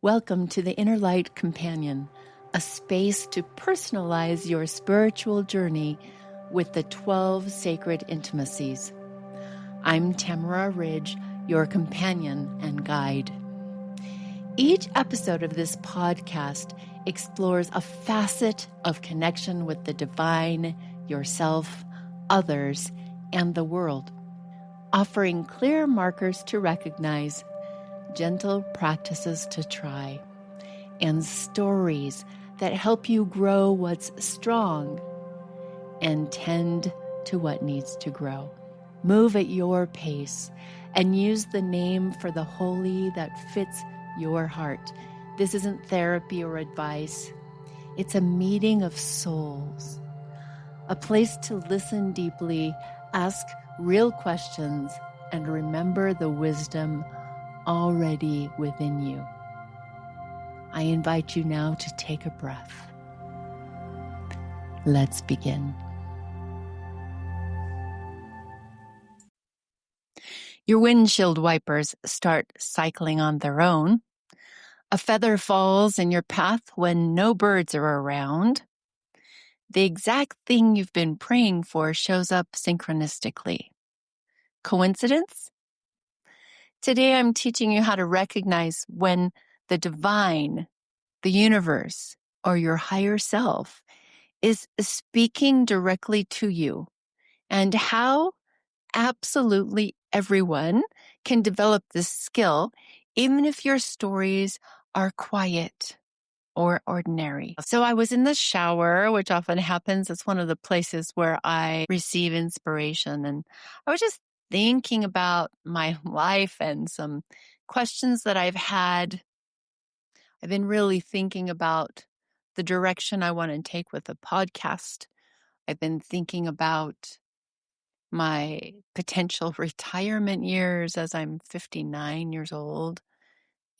Welcome to the Inner Light Companion, a space to personalize your spiritual journey with the 12 sacred intimacies. I'm Tamara Ridge, your companion and guide. Each episode of this podcast explores a facet of connection with the divine, yourself, others, and the world, offering clear markers to recognize, gentle practices to try, and stories that help you grow what's strong and tend to what needs to grow. Move at your pace and use the name for the holy that fits your heart. This isn't therapy or advice. It's a meeting of souls, a place to listen deeply, ask real questions, and remember the wisdom already within you. I invite you now to take a breath. Let's begin. Your windshield wipers start cycling on their own. A feather falls in your path when no birds are around. The exact thing you've been praying for shows up synchronistically. Coincidence? Today I'm teaching you how to recognize when the divine, the universe, or your higher self is speaking directly to you, and how absolutely everyone can develop this skill, even if your stories are quiet or ordinary. So I was in the shower, which often happens. It's one of the places where I receive inspiration. And I was just thinking about my life and some questions that I've had. I've been really thinking about the direction I want to take with the podcast. I've been thinking about my potential retirement years as I'm 59 years old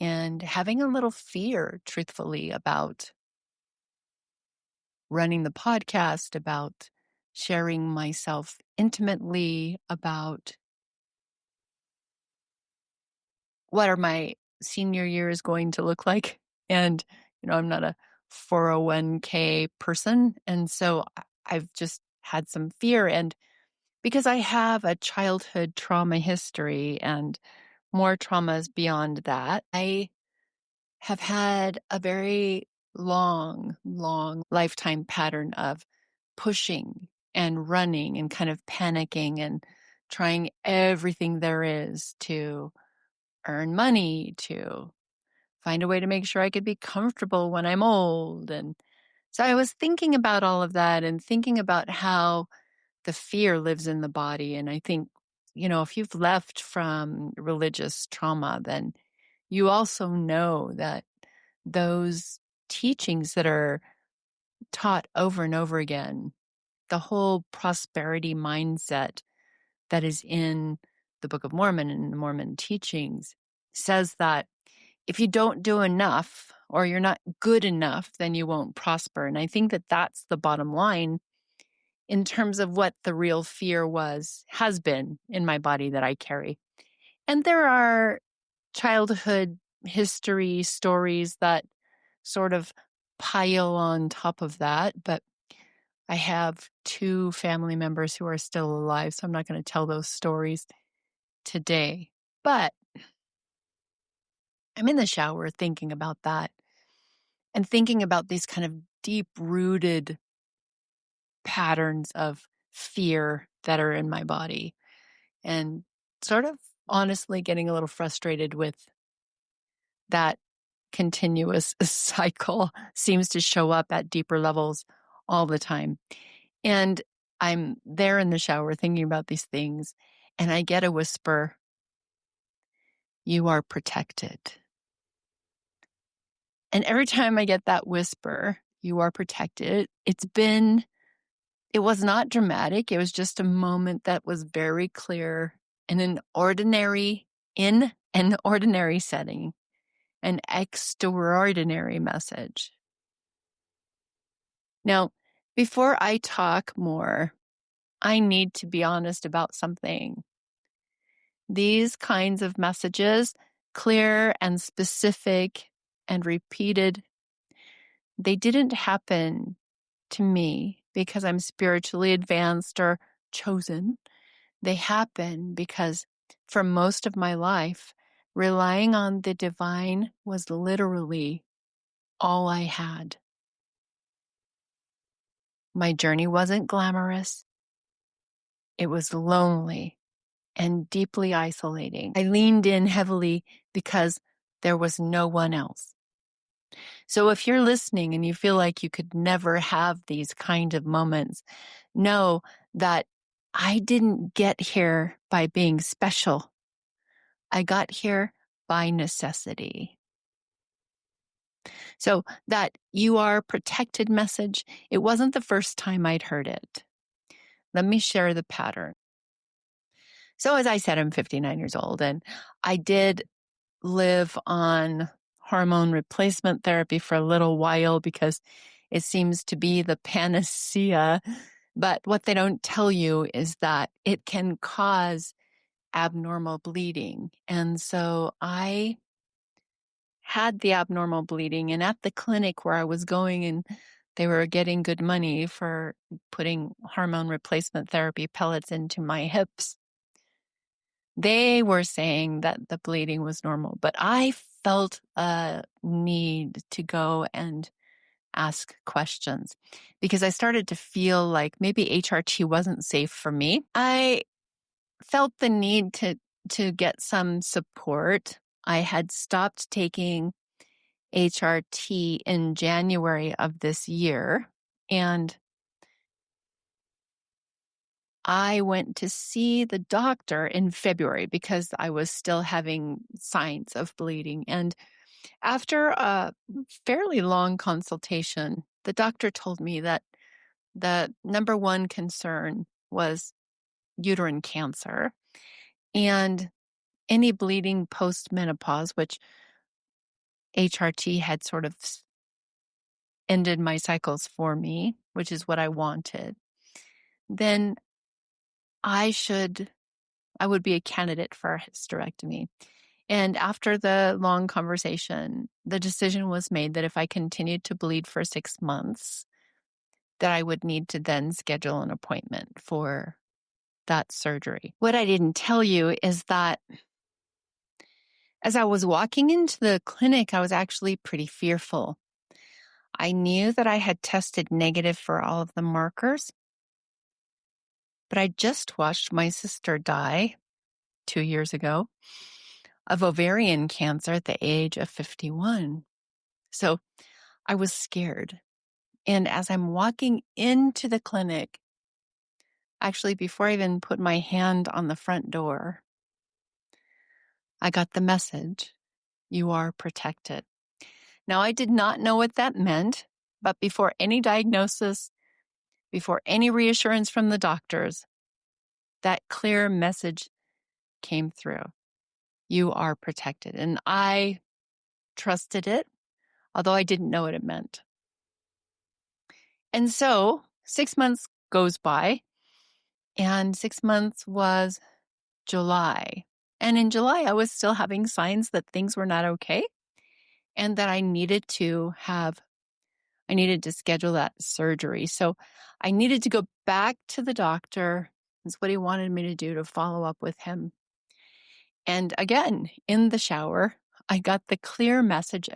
and having a little fear, truthfully, about running the podcast, about sharing myself intimately, about what are my senior years going to look like. And, I'm not a 401k person. And so I've just had some fear. And because I have a childhood trauma history and more traumas beyond that, I have had a very long lifetime pattern of pushing and running and kind of panicking and trying everything there is to earn money, to find a way to make sure I could be comfortable when I'm old. And so I was thinking about all of that and thinking about how the fear lives in the body. And I think, if you've left from religious trauma, then you also know that those teachings that are taught over and over again, the whole prosperity mindset that is in the Book of Mormon and the Mormon teachings says that if you don't do enough or you're not good enough, then you won't prosper. And I think that that's the bottom line in terms of what the real fear has been in my body that I carry. And there are childhood history stories that sort of pile on top of that. But I have 2 family members who are still alive, so I'm not going to tell those stories today. But I'm in the shower thinking about that and thinking about these kind of deep-rooted patterns of fear that are in my body, and sort of honestly getting a little frustrated with that continuous cycle seems to show up at deeper levels all the time. And I'm there in the shower thinking about these things, and I get a whisper, "You are protected." And every time I get that whisper, "You are protected," it was not dramatic. It was just a moment that was very clear in an ordinary setting, an extraordinary message. Now, before I talk more, I need to be honest about something. These kinds of messages, clear and specific, and repeated. They didn't happen to me because I'm spiritually advanced or chosen. They happen because for most of my life, relying on the divine was literally all I had. My journey wasn't glamorous. It was lonely and deeply isolating. I leaned in heavily because there was no one else. So if you're listening and you feel like you could never have these kind of moments, know that I didn't get here by being special. I got here by necessity. So that "you are protected" message, it wasn't the first time I'd heard it. Let me share the pattern. So as I said, I'm 59 years old, and I did live on hormone replacement therapy for a little while because it seems to be the panacea. But what they don't tell you is that it can cause abnormal bleeding. And so I had the abnormal bleeding, and at the clinic where I was going, and they were getting good money for putting hormone replacement therapy pellets into my hips. They were saying that the bleeding was normal, but I felt a need to go and ask questions because I started to feel like maybe HRT wasn't safe for me. I felt the need to get some support. I had stopped taking HRT in January of this year, and I went to see the doctor in February because I was still having signs of bleeding. And after a fairly long consultation, the doctor told me that the number one concern was uterine cancer and any bleeding post-menopause, which HRT had sort of ended my cycles for me, which is what I wanted. Then I would be a candidate for a hysterectomy. And after the long conversation, the decision was made that if I continued to bleed for 6 months, that I would need to then schedule an appointment for that surgery. What I didn't tell you is that as I was walking into the clinic, I was actually pretty fearful. I knew that I had tested negative for all of the markers, but I just watched my sister die 2 years ago of ovarian cancer at the age of 51. So I was scared. And as I'm walking into the clinic, actually, before I even put my hand on the front door, I got the message, "You are protected." Now, I did not know what that meant, but before any diagnosis, before any reassurance from the doctors, that clear message came through. You are protected. And I trusted it, although I didn't know what it meant. And so 6 months goes by, and 6 months was July. And in July, I was still having signs that things were not okay and that I needed to schedule that surgery. So I needed to go back to the doctor. That's what he wanted me to do, to follow up with him. And again, in the shower, I got the clear message: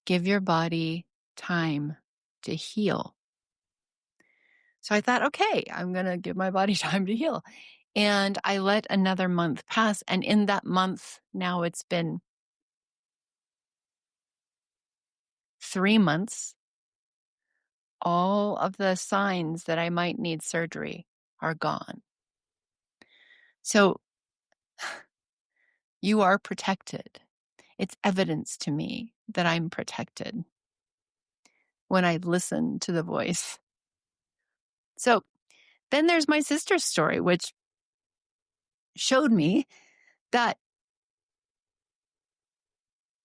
give your body time to heal. So I thought, okay, I'm going to give my body time to heal. And I let another month pass. And in that month, now it's been 3 months. All of the signs that I might need surgery are gone. So you are protected. It's evidence to me that I'm protected when I listen to the voice. So then there's my sister's story, which showed me that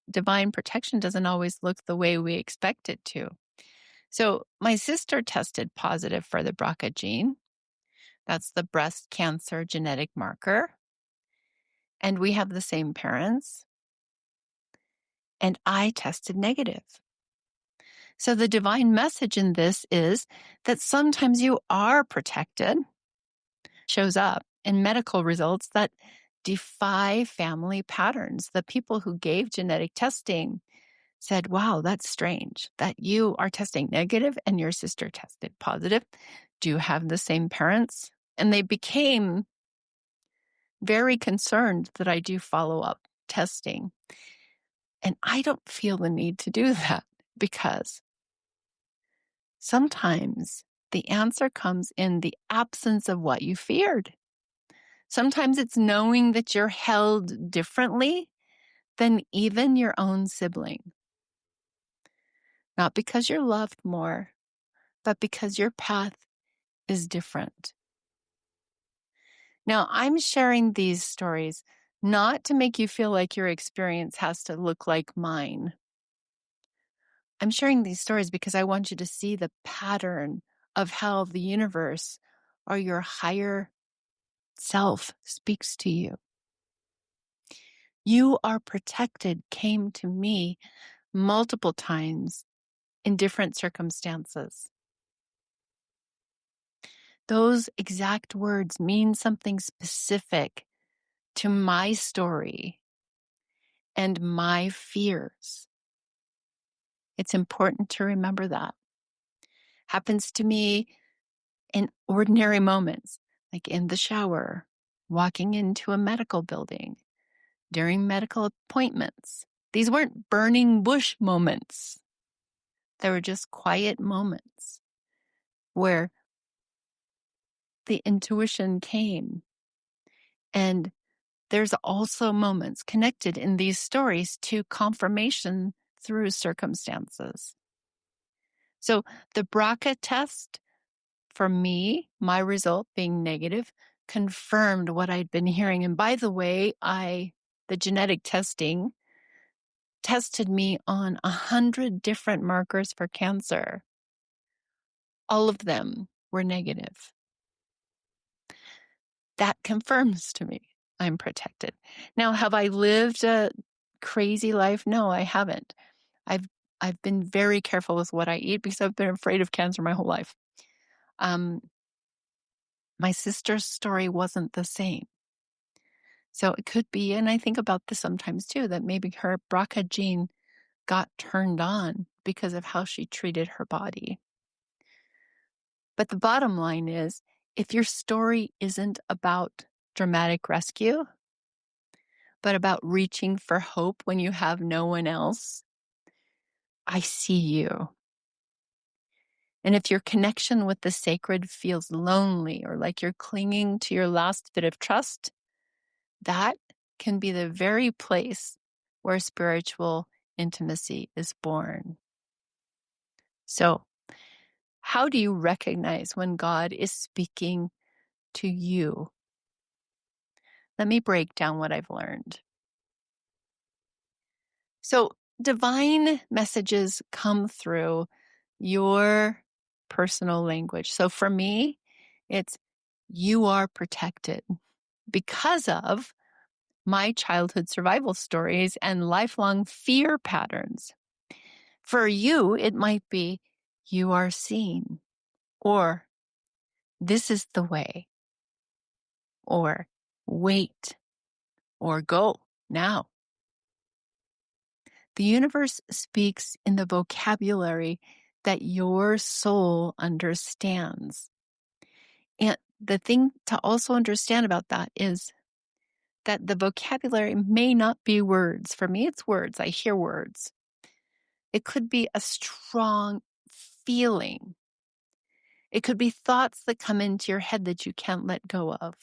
divine protection doesn't always look the way we expect it to. So my sister tested positive for the BRCA gene. That's the breast cancer genetic marker. And we have the same parents. and I tested negative. So the divine message in this is that sometimes you are protected, shows up in medical results that defy family patterns. The people who gave genetic testing said, wow, that's strange that you are testing negative and your sister tested positive. Do you have the same parents? And they became very concerned that I do follow-up testing. And I don't feel the need to do that because sometimes the answer comes in the absence of what you feared. Sometimes it's knowing that you're held differently than even your own sibling. Not because you're loved more, but because your path is different. Now, I'm sharing these stories not to make you feel like your experience has to look like mine. I'm sharing these stories because I want you to see the pattern of how the universe or your higher self speaks to you. You are protected came to me multiple times in different circumstances. Those exact words mean something specific to my story and my fears. It's important to remember that. Happens to me in ordinary moments, like in the shower, walking into a medical building, during medical appointments. These weren't burning bush moments. They were just quiet moments where the intuition came. And there's also moments connected in these stories to confirmation through circumstances. So the BRCA test, for me, my result being negative, confirmed what I'd been hearing. And by the way, the genetic testing tested me on 100 different markers for cancer. All of them were negative. That confirms to me I'm protected. Now, have I lived a crazy life? No, I haven't. I've been very careful with what I eat because I've been afraid of cancer my whole life. My sister's story wasn't the same. So it could be, and I think about this sometimes too, that maybe her BRCA gene got turned on because of how she treated her body. But the bottom line is, if your story isn't about dramatic rescue, but about reaching for hope when you have no one else, I see you. And if your connection with the sacred feels lonely or like you're clinging to your last bit of trust, that can be the very place where spiritual intimacy is born. So, how do you recognize when God is speaking to you? Let me break down what I've learned. So, divine messages come through your personal language. So, for me, it's you are protected because of my childhood survival stories and lifelong fear patterns. For you, it might be you are seen, or this is the way, or wait, or go now. The universe speaks in the vocabulary that your soul understands. And the thing to also understand about that is that the vocabulary may not be words. For me, it's words. I hear words. It could be a strong feeling. It could be thoughts that come into your head that you can't let go of.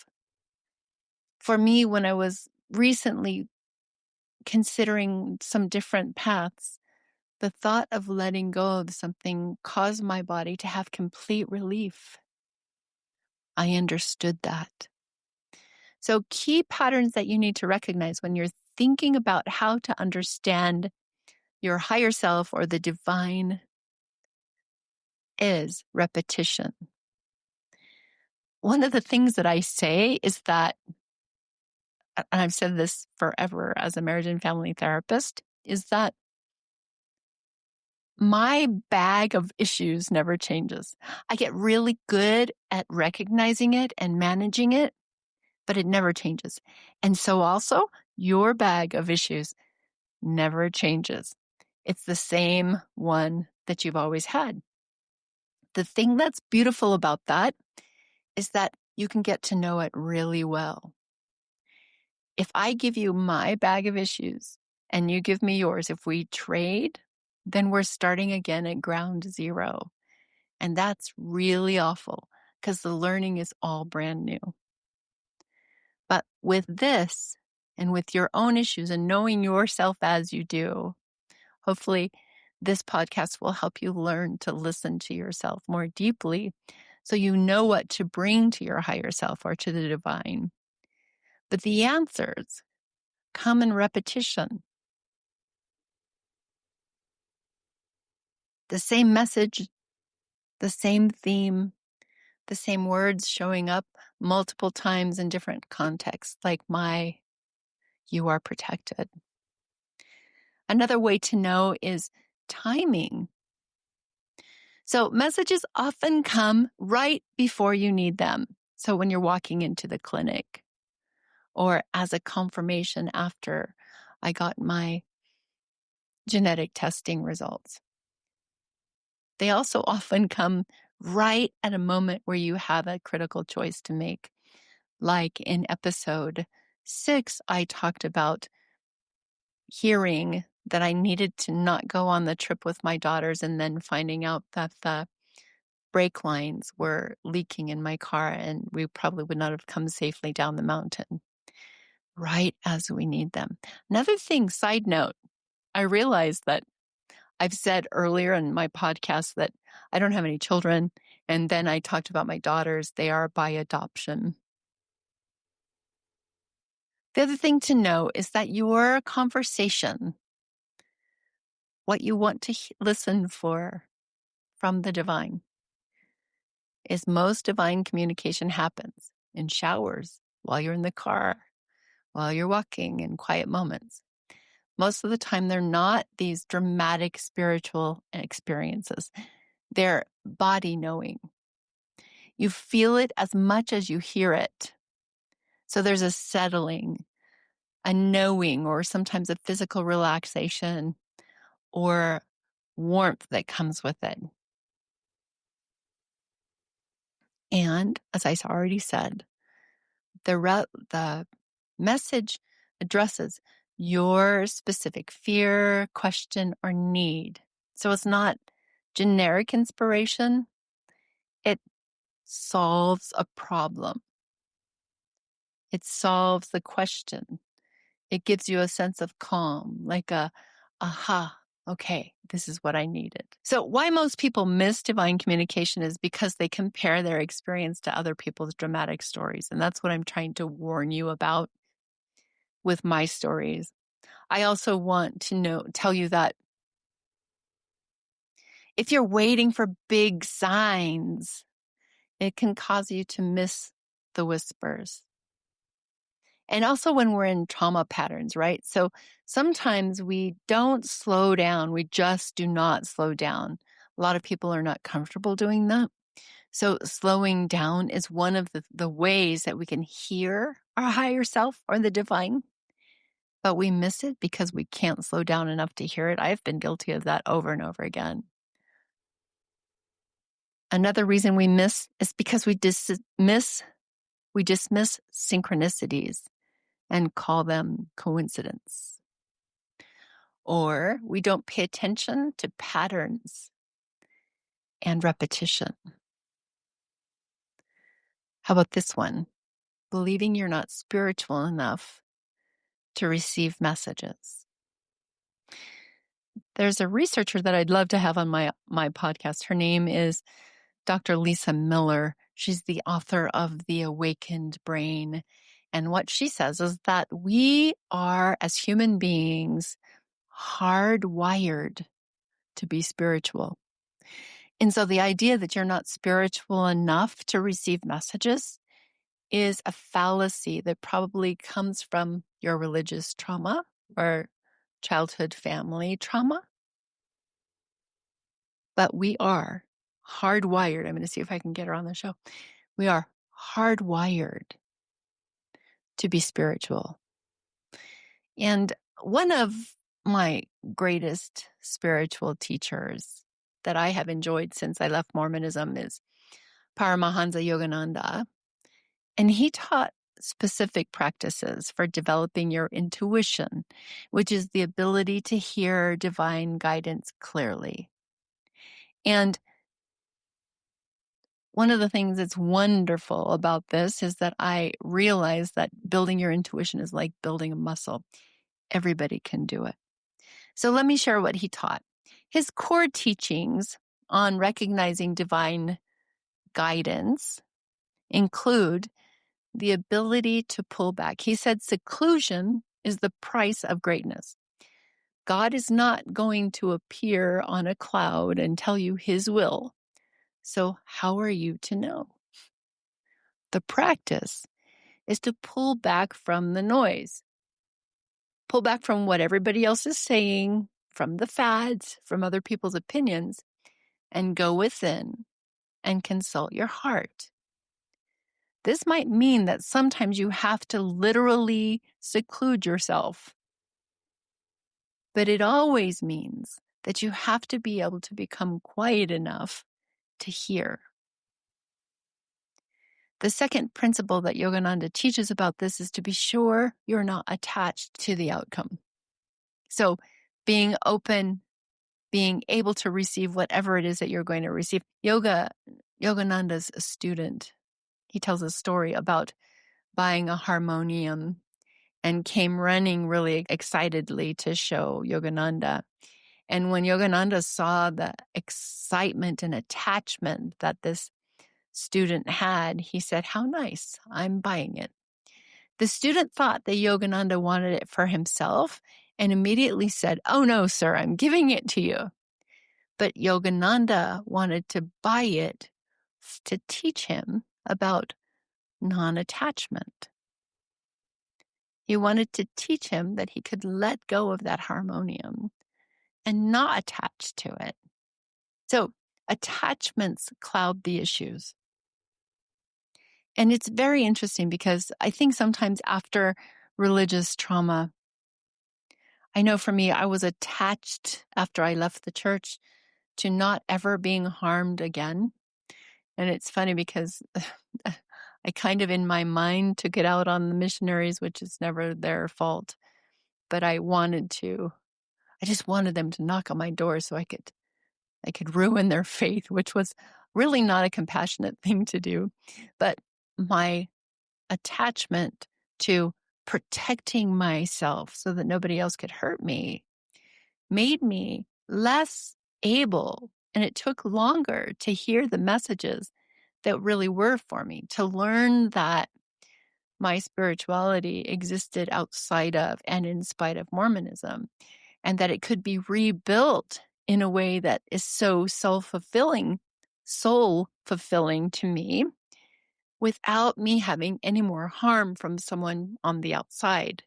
For me, when I was recently considering some different paths, the thought of letting go of something caused my body to have complete relief. I understood that. So key patterns that you need to recognize when you're thinking about how to understand your higher self or the divine is repetition. One of the things that I say is that, and I've said this forever as a marriage and family therapist, is that my bag of issues never changes. I get really good at recognizing it and managing it, but it never changes. And so also, your bag of issues never changes. It's the same one that you've always had. The thing that's beautiful about that is that you can get to know it really well. If I give you my bag of issues and you give me yours, if we trade, then we're starting again at ground zero. And that's really awful because the learning is all brand new. But with this and with your own issues and knowing yourself as you do, hopefully this podcast will help you learn to listen to yourself more deeply so you know what to bring to your higher self or to the divine. But the answers come in repetition. The same message, the same theme, the same words showing up multiple times in different contexts, like you are protected. Another way to know is timing. So messages often come right before you need them. So when you're walking into the clinic or as a confirmation after I got my genetic testing results. They also often come right at a moment where you have a critical choice to make. Like in episode 6, I talked about hearing that I needed to not go on the trip with my daughters and then finding out that the brake lines were leaking in my car and we probably would not have come safely down the mountain right as we need them. Another thing, side note, I realized that I've said earlier in my podcast that I don't have any children. And then I talked about my daughters. They are by adoption. The other thing to know is that your conversation, what you want to listen for from the divine, is most divine communication happens in showers, while you're in the car, while you're walking, in quiet moments. Most of the time, they're not these dramatic spiritual experiences. They're body knowing. You feel it as much as you hear it. So there's a settling, a knowing, or sometimes a physical relaxation or warmth that comes with it. And as I already said, the message addresses your specific fear, question, or need. So it's not generic inspiration. It solves a problem. It solves the question. It gives you a sense of calm, like aha, okay, this is what I needed. So why most people miss divine communication is because they compare their experience to other people's dramatic stories. And that's what I'm trying to warn you about with my stories. I also want to tell you that if you're waiting for big signs, it can cause you to miss the whispers. And also when we're in trauma patterns, right? So sometimes we don't slow down. We just do not slow down. A lot of people are not comfortable doing that. So slowing down is one of the ways that we can hear our higher self or the divine, but we miss it because we can't slow down enough to hear it. I've been guilty of that over and over again. Another reason we miss is because we dismiss synchronicities and call them coincidence. Or we don't pay attention to patterns and repetition. How about this one? Believing you're not spiritual enough to receive messages. There's a researcher that I'd love to have on my podcast. Her name is Dr. Lisa Miller. She's the author of The Awakened Brain. And what she says is that we are, as human beings, hardwired to be spiritual. And so the idea that you're not spiritual enough to receive messages is a fallacy that probably comes from your religious trauma or childhood family trauma. But we are hardwired. I'm going to see if I can get her on the show. We are hardwired to be spiritual. And one of my greatest spiritual teachers that I have enjoyed since I left Mormonism is Paramahansa Yogananda. And he taught specific practices for developing your intuition, which is the ability to hear divine guidance clearly. And one of the things that's wonderful about this is that I realize that building your intuition is like building a muscle. Everybody can do it. So let me share what he taught. His core teachings on recognizing divine guidance include the ability to pull back. He said seclusion is the price of greatness. God is not going to appear on a cloud and tell you his will. So how are you to know? The practice is to pull back from the noise. Pull back from what everybody else is saying, from the fads, from other people's opinions, and go within and consult your heart. This might mean that sometimes you have to literally seclude yourself. But it always means that you have to be able to become quiet enough to hear. The second principle that Yogananda teaches about this is to be sure you're not attached to the outcome. So being open, being able to receive whatever it is that you're going to receive. Yogananda's a student. He tells a story about buying a harmonium and came running really excitedly to show Yogananda. And when Yogananda saw the excitement and attachment that this student had, he said, "How nice, I'm buying it." The student thought that Yogananda wanted it for himself and immediately said, "Oh no, sir, I'm giving it to you." But Yogananda wanted to buy it to teach him about non-attachment. He wanted to teach him that he could let go of that harmonium and not attach to it. So attachments cloud the issues. And it's very interesting because I think sometimes after religious trauma, I know for me, I was attached after I left the church to not ever being harmed again. And it's funny because I kind of in my mind took it out on the missionaries, which is never their fault. But I just wanted them to knock on my door so I could ruin their faith, which was really not a compassionate thing to do. But my attachment to protecting myself so that nobody else could hurt me made me less able, and it took longer to hear the messages that really were for me, to learn that my spirituality existed outside of and in spite of Mormonism, and that it could be rebuilt in a way that is so self-fulfilling, soul-fulfilling to me, without me having any more harm from someone on the outside.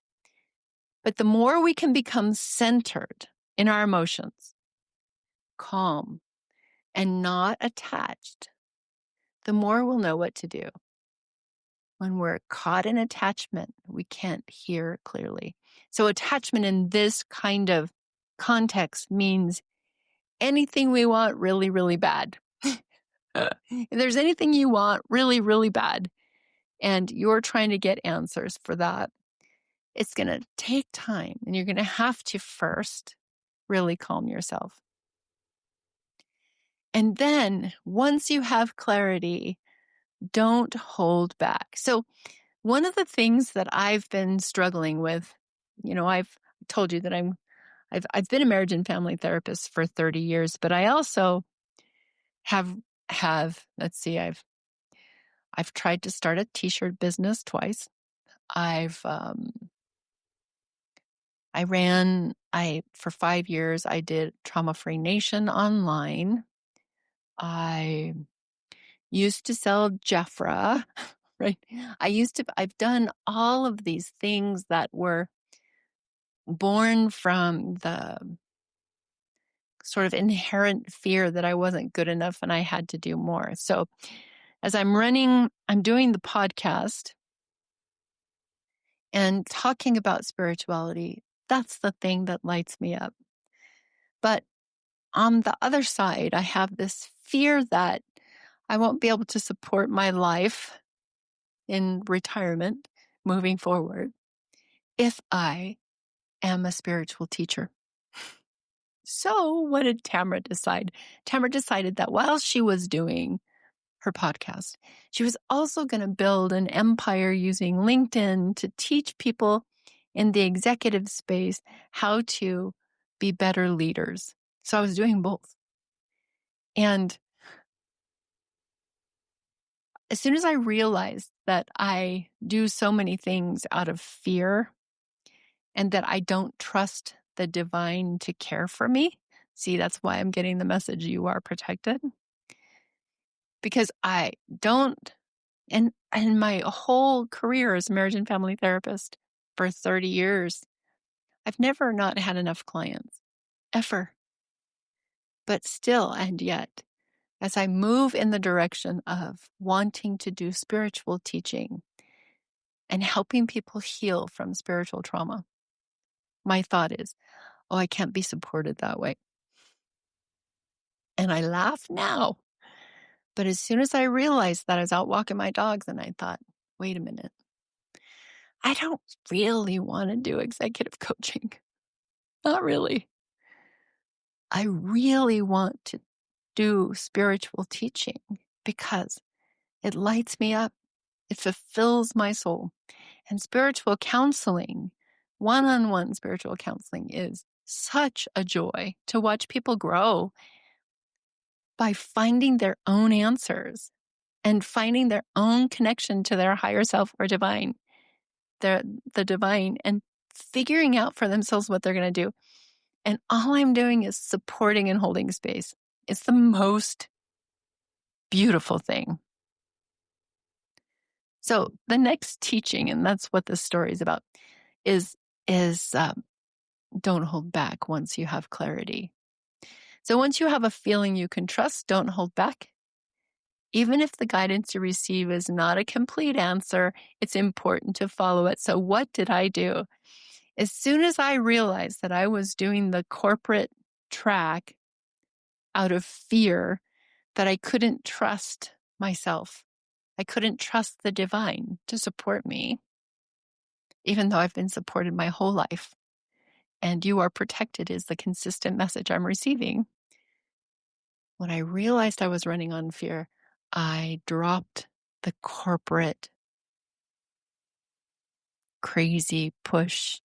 But the more we can become centered in our emotions, calm, and not attached, the more we'll know what to do. When we're caught in attachment, we can't hear clearly. So attachment in this kind of context means anything we want really, really bad. If there's anything you want really, really bad, and you're trying to get answers for that, it's going to take time, and you're going to have to first really calm yourself. And then once you have clarity, don't hold back. So one of the things that I've been struggling with, I've told you that I've been a marriage and family therapist for 30 years, but I also have let's see, I've tried to start a t-shirt business twice. For 5 years, I did Trauma Free Nation online. I used to sell Jeffra, right? I've done all of these things that were born from the sort of inherent fear that I wasn't good enough and I had to do more. So as I'm doing the podcast and talking about spirituality. That's the thing that lights me up. But on the other side, I have this fear that I won't be able to support my life in retirement moving forward if I am a spiritual teacher. So what did Tamara decide? Tamara decided that while she was doing her podcast, she was also going to build an empire using LinkedIn to teach people in the executive space how to be better leaders. So I was doing both. And as soon as I realized that I do so many things out of fear and that I don't trust the divine to care for me, see, that's why I'm getting the message, you are protected. Because I don't, and my whole career as a marriage and family therapist for 30 years, I've never not had enough clients, ever. But still, and yet, as I move in the direction of wanting to do spiritual teaching and helping people heal from spiritual trauma, my thought is, oh, I can't be supported that way. And I laugh now. But as soon as I realized that, I was out walking my dogs and I thought, wait a minute. I don't really want to do executive coaching. Not really. I really want to do spiritual teaching because it lights me up. It fulfills my soul. And spiritual counseling, one-on-one spiritual counseling, is such a joy to watch people grow by finding their own answers and finding their own connection to their higher self or divine, the divine, and figuring out for themselves what they're going to do. And all I'm doing is supporting and holding space. It's the most beautiful thing. So the next teaching, and that's what this story is about, is don't hold back once you have clarity. So once you have a feeling you can trust, don't hold back. Even if the guidance you receive is not a complete answer, it's important to follow it. So what did I do? As soon as I realized that I was doing the corporate track out of fear, that I couldn't trust myself, I couldn't trust the divine to support me, even though I've been supported my whole life. And you are protected is the consistent message I'm receiving. When I realized I was running on fear, I dropped the corporate crazy push,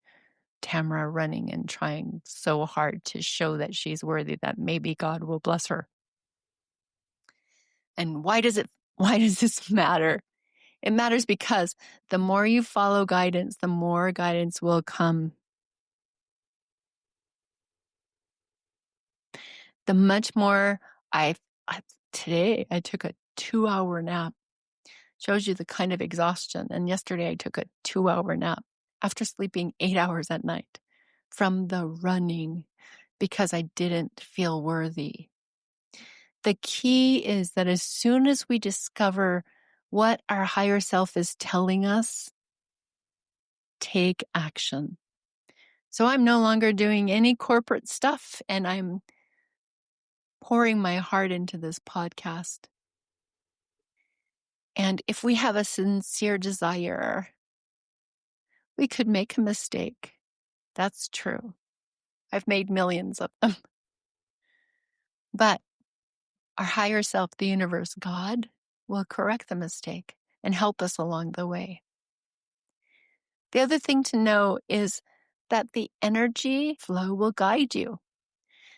Tamara running and trying so hard to show that she's worthy, that maybe God will bless her. And why does this matter? It matters because the more you follow guidance, the more guidance will come. The much more today I took a 2-hour nap. Shows you the kind of exhaustion. And yesterday I took a 2-hour nap after sleeping 8 hours at night from the running because I didn't feel worthy. The key is that as soon as we discover what our higher self is telling us, take action. So I'm no longer doing any corporate stuff, and I'm pouring my heart into this podcast. And if we have a sincere desire, we could make a mistake. That's true. I've made millions of them. But our higher self, the universe, God, will correct the mistake and help us along the way. The other thing to know is that the energy flow will guide you.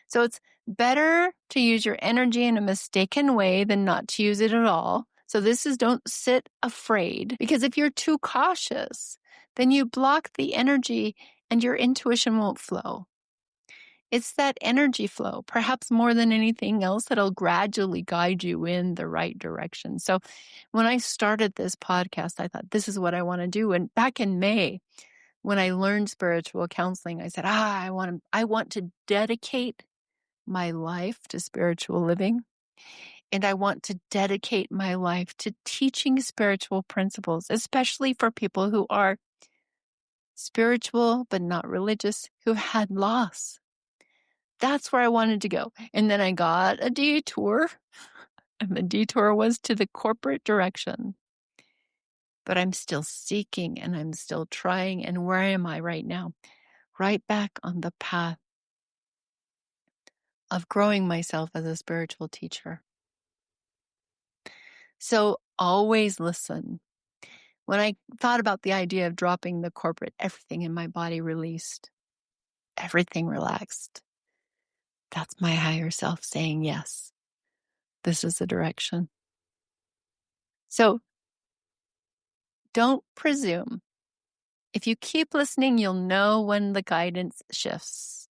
So it's better to use your energy in a mistaken way than not to use it at all. So this is, don't sit afraid, because if you're too cautious, then you block the energy and your intuition won't flow. It's that energy flow, perhaps more than anything else, that'll gradually guide you in the right direction. So when I started this podcast, I thought, this is what I want to do. And back in May, when I learned spiritual counseling, I said, I want to dedicate my life to spiritual living. And I want to dedicate my life to teaching spiritual principles, especially for people who are spiritual but not religious, who had loss. That's where I wanted to go. And then I got a detour, and the detour was to the corporate direction. But I'm still seeking and I'm still trying. And where am I right now? Right back on the path of growing myself as a spiritual teacher. So always listen. When I thought about the idea of dropping the corporate, everything in my body released, everything relaxed. That's my higher self saying, yes, this is the direction. So don't presume. If you keep listening, you'll know when the guidance shifts.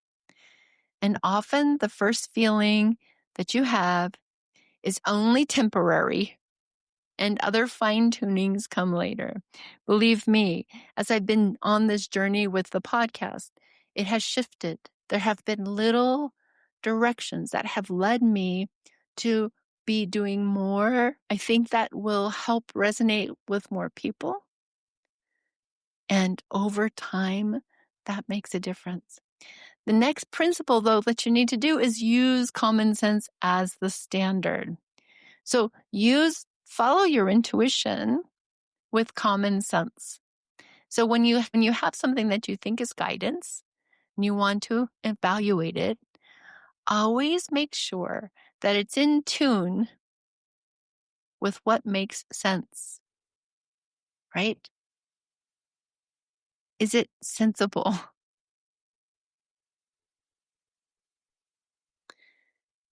And often the first feeling that you have is only temporary, and other fine tunings come later. Believe me, as I've been on this journey with the podcast, it has shifted. There have been little directions that have led me to be doing more. I think that will help resonate with more people. And over time, that makes a difference. The next principle, though, that you need to do is use common sense as the standard. So follow your intuition with common sense. So when you have something that you think is guidance and you want to evaluate it, always make sure that it's in tune with what makes sense, right? Is it sensible?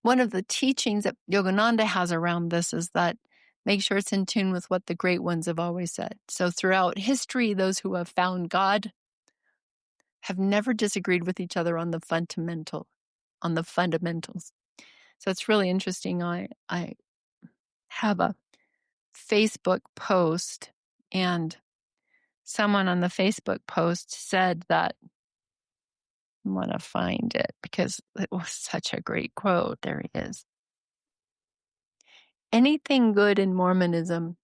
One of the teachings that Yogananda has around this is that make sure it's in tune with what the great ones have always said. So throughout history, those who have found God have never disagreed with each other on the fundamentals. So it's really interesting. I have a Facebook post, and someone on the Facebook post said that, I want to find it because it was such a great quote. There it is. Anything good in Mormonism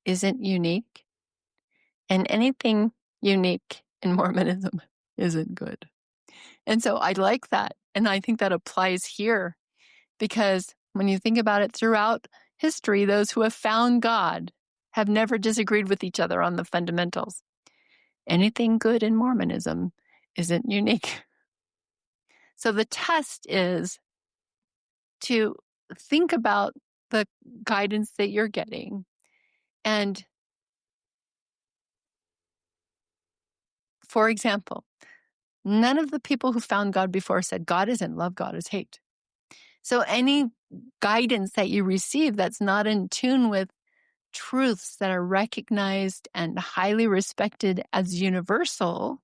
isn't unique, and anything unique in Mormonism isn't good. And so I like that. And I think that applies here because when you think about it, throughout history, those who have found God have never disagreed with each other on the fundamentals. Anything good in Mormonism isn't unique. So the test is to think about the guidance that you're getting. And for example, none of the people who found God before said God isn't love, God is hate. So any guidance that you receive that's not in tune with truths that are recognized and highly respected as universal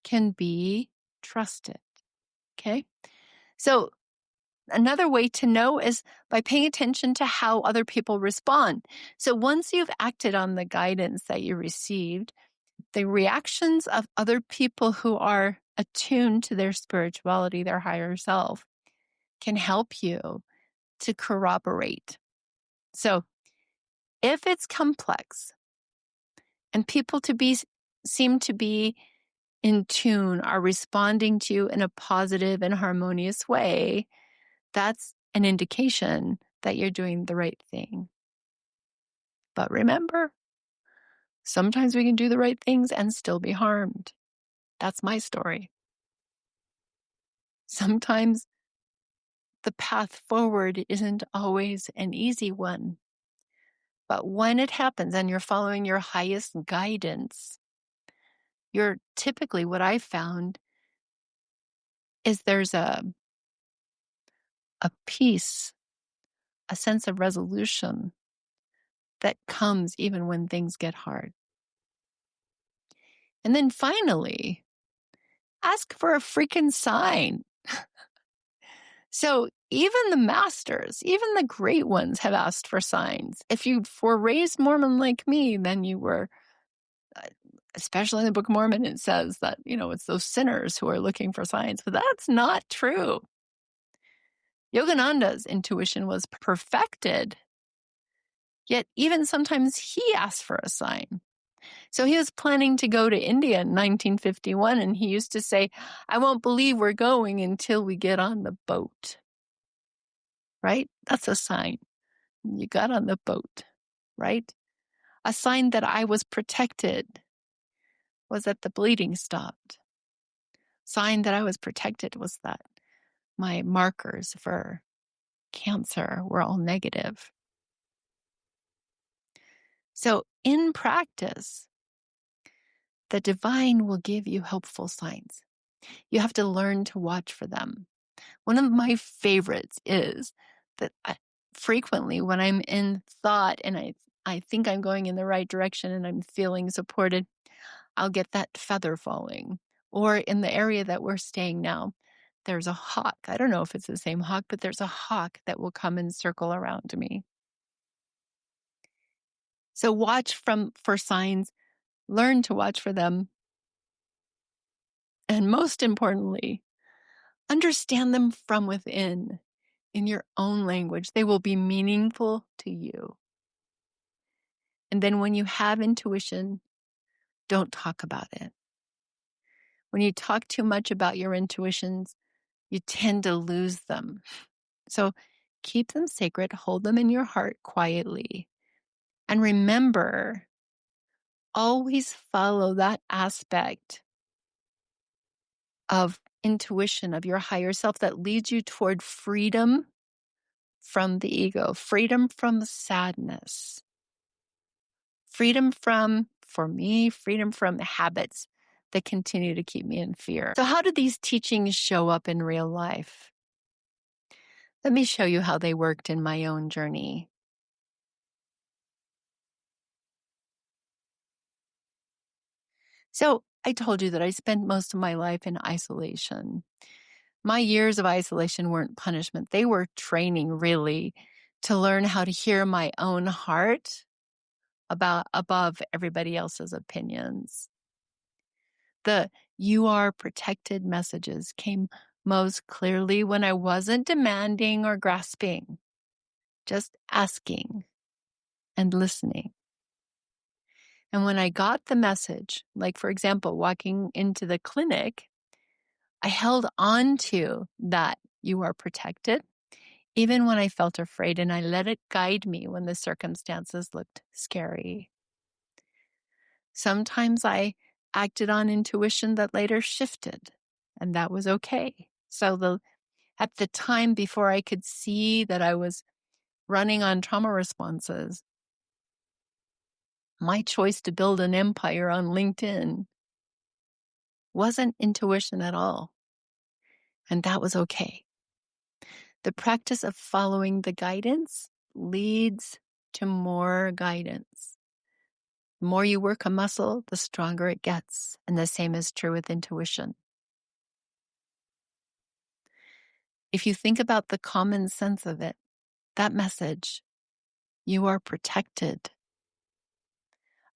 can be trusted. Okay? So another way to know is by paying attention to how other people respond. So once you've acted on the guidance that you received, the reactions of other people who are attuned to their spirituality, their higher self, can help you to corroborate. So if it's complex and people seem to be in tune, are responding to you in a positive and harmonious way, that's an indication that you're doing the right thing. But remember, sometimes we can do the right things and still be harmed. That's my story. Sometimes the path forward isn't always an easy one. But when it happens and you're following your highest guidance, you're typically, what I found is there's a peace, a sense of resolution that comes even when things get hard. And then finally, ask for a freaking sign. So even the masters, even the great ones have asked for signs. If you were raised Mormon like me, then you were, especially in the Book of Mormon, it says that, it's those sinners who are looking for signs. But that's not true. Yogananda's intuition was perfected, yet even sometimes he asked for a sign. So he was planning to go to India in 1951, and he used to say, "I won't believe we're going until we get on the boat." Right? That's a sign. You got on the boat, right? A sign that I was protected was that the bleeding stopped. Sign that I was protected was that my markers for cancer were all negative. So in practice, the divine will give you helpful signs. You have to learn to watch for them. One of my favorites is that frequently when I'm in thought and I think I'm going in the right direction and I'm feeling supported, I'll get that feather falling. Or in the area that we're staying now, there's a hawk. I don't know if it's the same hawk, but there's a hawk that will come and circle around me. So watch for signs, learn to watch for them, and most importantly, understand them from within in your own language. They will be meaningful to you. And then when you have intuition, don't talk about it. When you talk too much about your intuitions, you tend to lose them. So keep them sacred, hold them in your heart quietly. And remember, always follow that aspect of intuition of your higher self that leads you toward freedom from the ego, freedom from sadness, freedom from, for me, freedom from habits that continue to keep me in fear. So how do these teachings show up in real life? Let me show you how they worked in my own journey. So I told you that I spent most of my life in isolation. My years of isolation weren't punishment. They were training, really, to learn how to hear my own heart above everybody else's opinions. The "you are protected" messages came most clearly when I wasn't demanding or grasping, just asking and listening. And when I got the message, like for example, walking into the clinic, I held on to that "you are protected" even when I felt afraid, and I let it guide me when the circumstances looked scary. Sometimes I acted on intuition that later shifted, and that was okay. So at the time before I could see that I was running on trauma responses, my choice to build an empire on LinkedIn wasn't intuition at all, and that was okay. The practice of following the guidance leads to more guidance. The more you work a muscle, the stronger it gets. And the same is true with intuition. If you think about the common sense of it, that message, "you are protected,"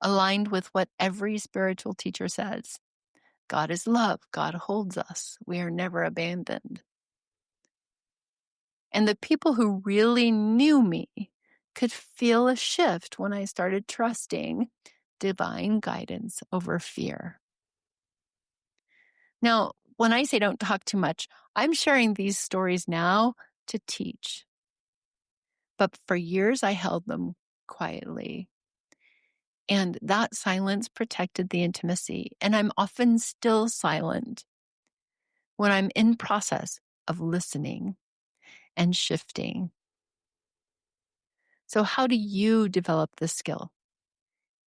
aligned with what every spiritual teacher says. God is love. God holds us. We are never abandoned. And the people who really knew me could feel a shift when I started trusting divine guidance over fear. Now, when I say don't talk too much, I'm sharing these stories now to teach. But for years, I held them quietly. And that silence protected the intimacy. And I'm often still silent when I'm in process of listening and shifting. So how do you develop this skill?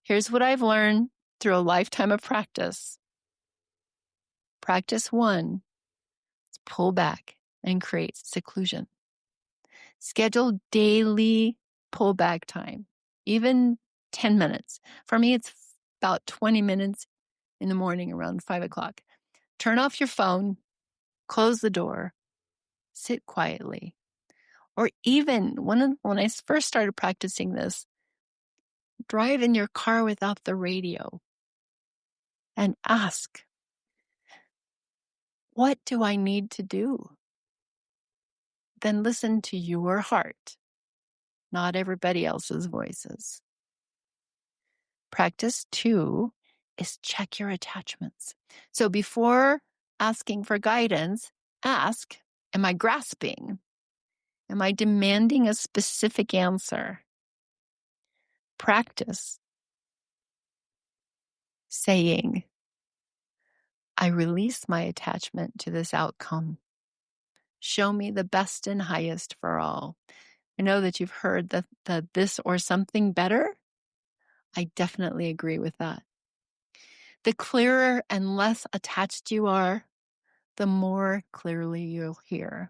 Here's what I've learned through a lifetime of practice. Practice 1 is pull back and create seclusion. Schedule daily pullback time, even 10 minutes. For me, it's about 20 minutes in the morning around 5 o'clock. Turn off your phone, close the door, sit quietly. Or even when I first started practicing this, drive in your car without the radio and ask, what do I need to do? then listen to your heart, not everybody else's voices. Practice 2 is check your attachments. So before asking for guidance, ask, am I grasping? Am I demanding a specific answer? Practice saying, I release my attachment to this outcome. Show me the best and highest for all. I know that you've heard the this or something better. I definitely agree with that. The clearer and less attached you are, the more clearly you'll hear.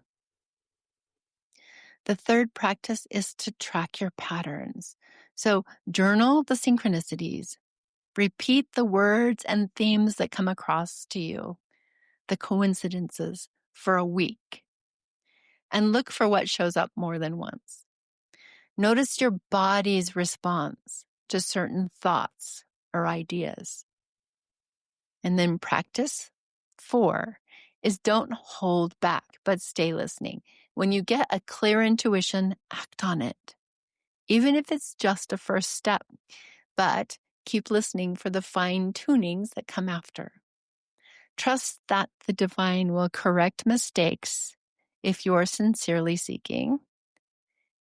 The third practice is to track your patterns. So journal the synchronicities. Repeat the words and themes that come across to you, the coincidences, for a week. And look for what shows up more than once. Notice your body's response to certain thoughts or ideas. And then practice 4 is don't hold back, but stay listening. When you get a clear intuition, act on it, even if it's just a first step. But keep listening for the fine tunings that come after. Trust that the divine will correct mistakes if you're sincerely seeking.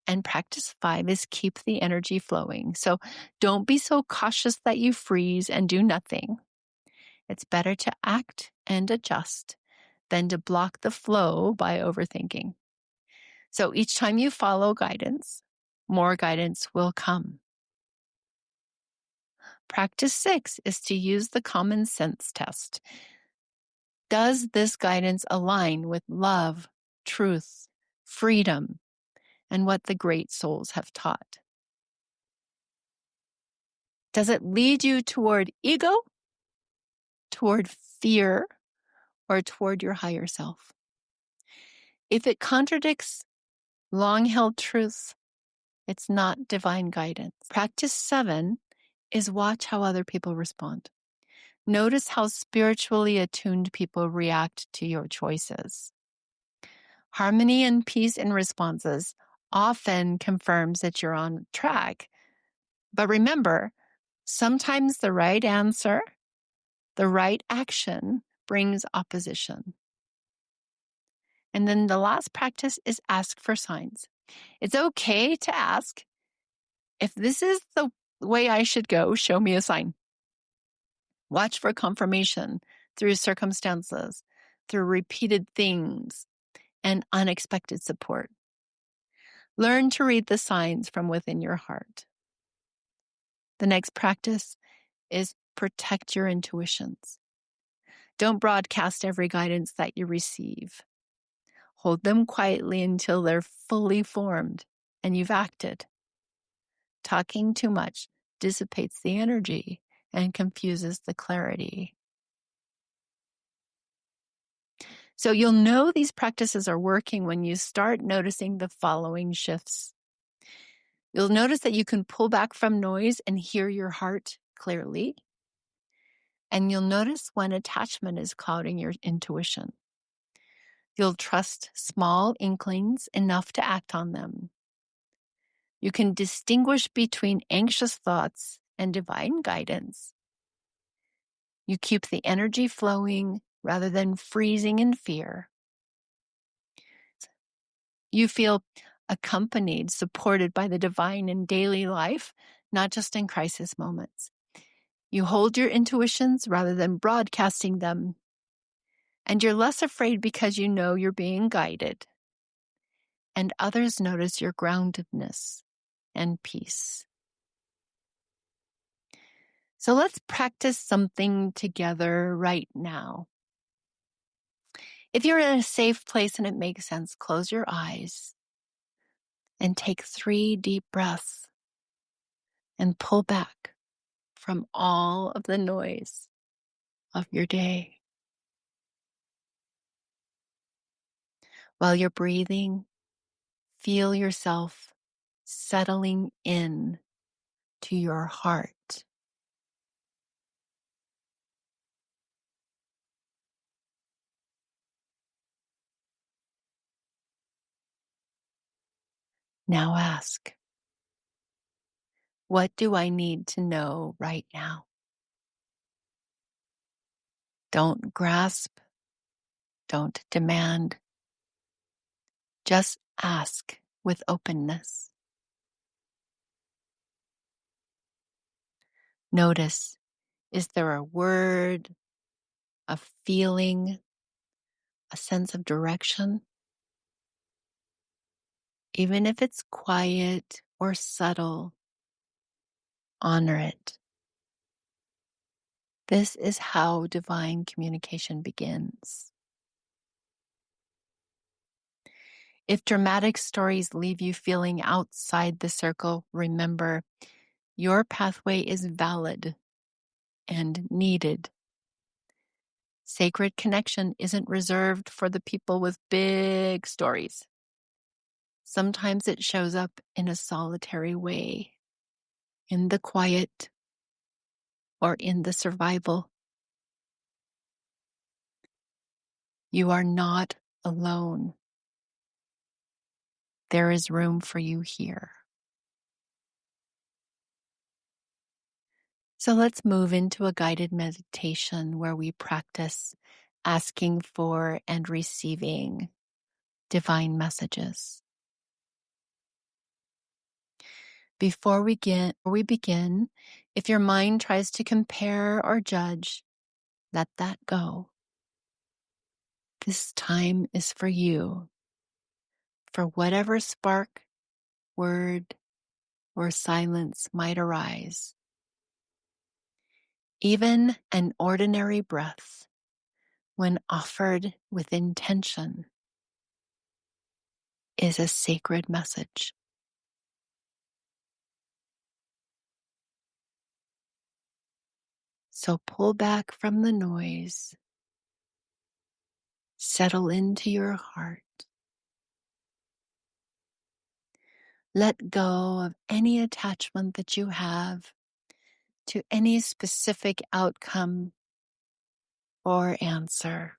And practice 5 is keep the energy flowing. So don't be so cautious that you freeze and do nothing. It's better to act and adjust than to block the flow by overthinking. So each time you follow guidance, more guidance will come. Practice 6 is to use the common sense test. Does this guidance align with love, truth, freedom, and what the great souls have taught? Does it lead you toward ego, toward fear, or toward your higher self? If it contradicts long-held truths, it's not divine guidance. Practice 7 is watch how other people respond. Notice how spiritually attuned people react to your choices. Harmony and peace in responses often confirms that you're on track. But remember, sometimes the right answer, the right action brings opposition. And then the last practice is ask for signs. It's okay to ask, if this is the way I should go, show me a sign. Watch for confirmation through circumstances, through repeated things, and unexpected support. Learn to read the signs from within your heart. The next practice is protect your intuitions. Don't broadcast every guidance that you receive. Hold them quietly until they're fully formed and you've acted. Talking too much dissipates the energy and confuses the clarity. So you'll know these practices are working when you start noticing the following shifts. You'll notice that you can pull back from noise and hear your heart clearly. And you'll notice when attachment is clouding your intuition. You'll trust small inklings enough to act on them. You can distinguish between anxious thoughts and divine guidance. You keep the energy flowing rather than freezing in fear. You feel accompanied, supported by the divine in daily life, not just in crisis moments. You hold your intuitions rather than broadcasting them. And you're less afraid because you know you're being guided. And others notice your groundedness and peace. So let's practice something together right now. If you're in a safe place and it makes sense, close your eyes and take 3 deep breaths and pull back from all of the noise of your day. While you're breathing, feel yourself settling in to your heart. Now ask, what do I need to know right now? Don't grasp, don't demand, just ask with openness. Notice, is there a word, a feeling, a sense of direction? Even if it's quiet or subtle, honor it. This is how divine communication begins. If dramatic stories leave you feeling outside the circle, remember your pathway is valid and needed. Sacred connection isn't reserved for the people with big stories. Sometimes it shows up in a solitary way, in the quiet, or in the survival. You are not alone. There is room for you here. So let's move into a guided meditation where we practice asking for and receiving divine messages. Before we begin, if your mind tries to compare or judge, let that go. This time is for you, for whatever spark, word, or silence might arise. Even an ordinary breath, when offered with intention, is a sacred message. So pull back from the noise, settle into your heart. Let go of any attachment that you have to any specific outcome or answer.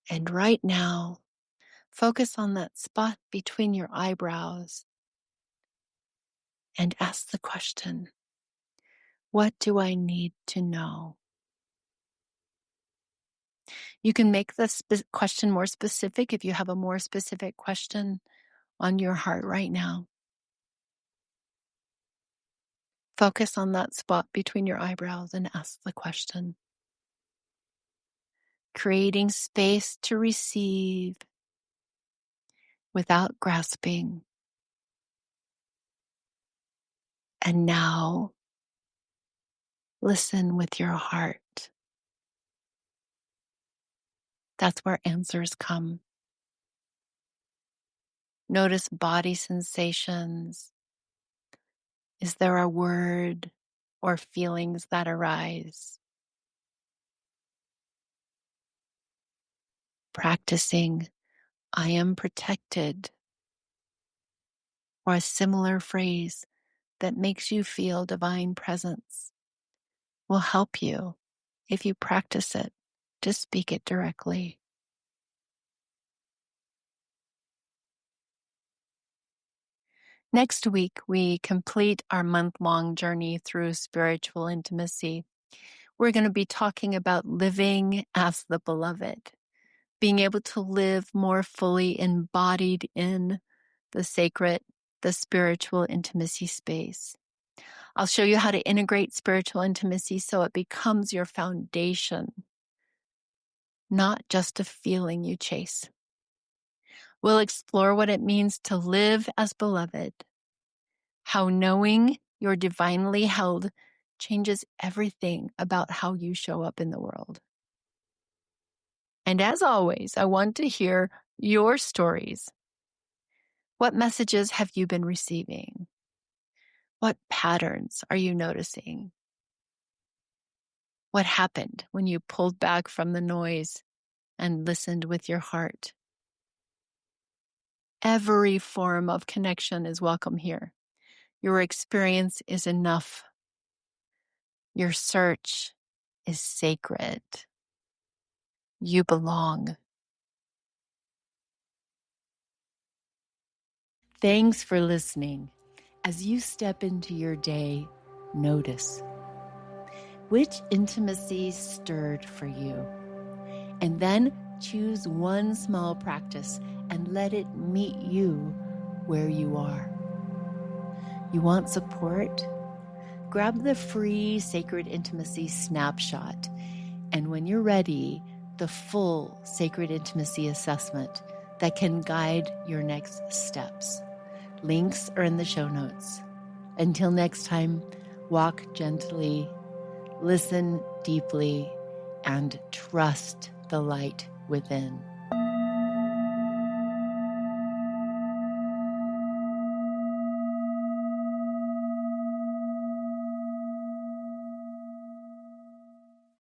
And right now, focus on that spot between your eyebrows and ask the question, what do I need to know? You can make the question more specific if you have a more specific question on your heart right now. Focus on that spot between your eyebrows and ask the question. Creating space to receive without grasping. And now, listen with your heart. That's where answers come. Notice body sensations. Is there a word or feelings that arise? Practicing, I am protected, or a similar phrase that makes you feel divine presence will help you if you practice it to speak it directly. Next week, we complete our month-long journey through spiritual intimacy. We're going to be talking about living as the beloved, being able to live more fully embodied in the sacred, the spiritual intimacy space. I'll show you how to integrate spiritual intimacy so it becomes your foundation, not just a feeling you chase. We'll explore what it means to live as beloved, how knowing you're divinely held changes everything about how you show up in the world. And as always, I want to hear your stories. What messages have you been receiving? What patterns are you noticing? What happened when you pulled back from the noise and listened with your heart? Every form of connection is welcome here. Your experience is enough. Your search is sacred. You belong. Thanks for listening. As you step into your day, notice which intimacy stirred for you. And then choose one small practice and let it meet you where you are. You want support? Grab the free Sacred Intimacy Snapshot, and when you're ready, the full Sacred Intimacy Assessment that can guide your next steps. Links are in the show notes. Until next time, walk gently, listen deeply, and trust the light within.